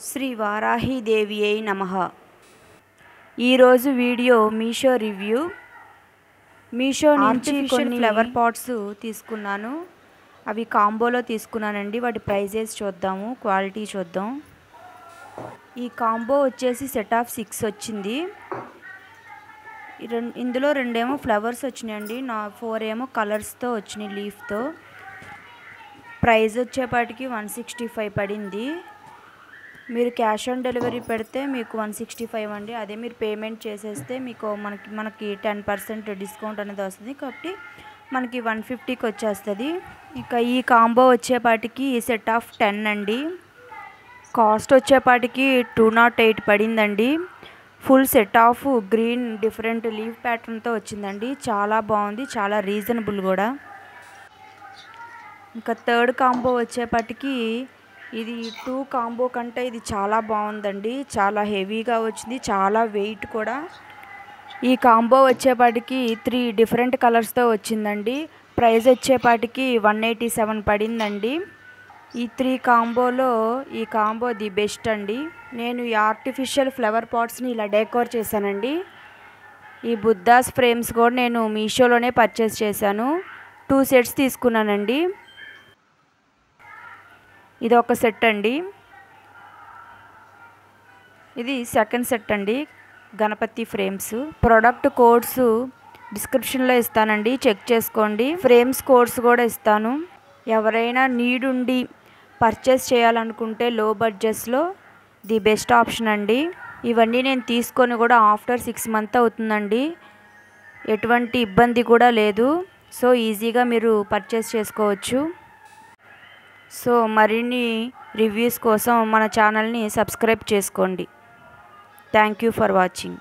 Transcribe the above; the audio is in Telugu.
శ్రీ వారాహీదేవియై నమః. ఈరోజు వీడియో మీషో రివ్యూ. మీషో నుంచి కొన్ని ఫ్లవర్ పాట్స్ తీసుకున్నాను. అవి కాంబోలో తీసుకున్నానండి. వాటి ప్రైజెస్ చూద్దాము, క్వాలిటీ చూద్దాం. ఈ కాంబో వచ్చేసి సెట్ ఆఫ్ 6 వచ్చింది. ఇందులో 2 ఏమో ఫ్లవర్స్ వచ్చినాయండి, 4 ఏమో కలర్స్తో వచ్చినాయి లీఫ్తో. ప్రైస్ వచ్చేపాటికి 165 పడింది. మీరు క్యాష్ ఆన్ డెలివరీ పెడితే మీకు 165 అండి. అదే మీరు పేమెంట్ చేసేస్తే మీకు మనకి 10% డిస్కౌంట్ అనేది వస్తుంది, కాబట్టి మనకి 150కి వచ్చేస్తుంది. ఇక ఈ కాంబో వచ్చేపాటికి సెట్ ఆఫ్ 10 అండి. కాస్ట్ వచ్చేపాటికి 208 పడిందండి. Full set of green different leave ప్యాటర్న్తో వచ్చిందండి. చాలా బాగుంది, చాలా రీజనబుల్ కూడా. ఇంకా థర్డ్ కాంబో వచ్చేపాటికి ఇది 2 కాంబో కంటే ఇది చాలా బాగుందండి. చాలా హెవీగా వచ్చింది, చాలా వెయిట్ కూడా. ఈ కాంబో వచ్చేపాటికి 3 డిఫరెంట్ కలర్స్తో వచ్చిందండి. ప్రైస్ వచ్చేపాటికి 187 పడిందండి. ఈ 3 కాంబోలో ఈ కాంబో ది బెస్ట్ అండి. నేను ఈ ఆర్టిఫిషియల్ ఫ్లవర్ పాట్స్ని ఇలా డెకోర్ చేశానండి. ఈ బుద్ధాస్ ఫ్రేమ్స్ కూడా నేను మీషోలోనే పర్చేస్ చేశాను. 2 సెట్స్ తీసుకున్నానండి. ఇది ఒక సెట్ అండి. ఇది సెకండ్ సెట్ అండి, గణపతి ఫ్రేమ్స్. ప్రోడక్ట్ కోడ్స్ డిస్క్రిప్షన్లో ఇస్తానండి, చెక్ చేసుకోండి. ఫ్రేమ్స్ కోడ్స్ కూడా ఇస్తాను. ఎవరైనా నీడ్ ఉండి పర్చేస్ చేయాలనుకుంటే లో బడ్జెట్స్లో ది బెస్ట్ ఆప్షన్ అండి. ఇవన్నీ నేను తీసుకొని కూడా ఆఫ్టర్ 6 మంత్ అవుతుందండి. ఎటువంటి ఇబ్బంది కూడా లేదు. సో ఈజీగా మీరు పర్చేస్ చేసుకోవచ్చు. సో మరిన్ని రివ్యూస్ కోసం మన ఛానల్ని సబ్స్క్రైబ్ చేసుకోండి. Thank you for watching.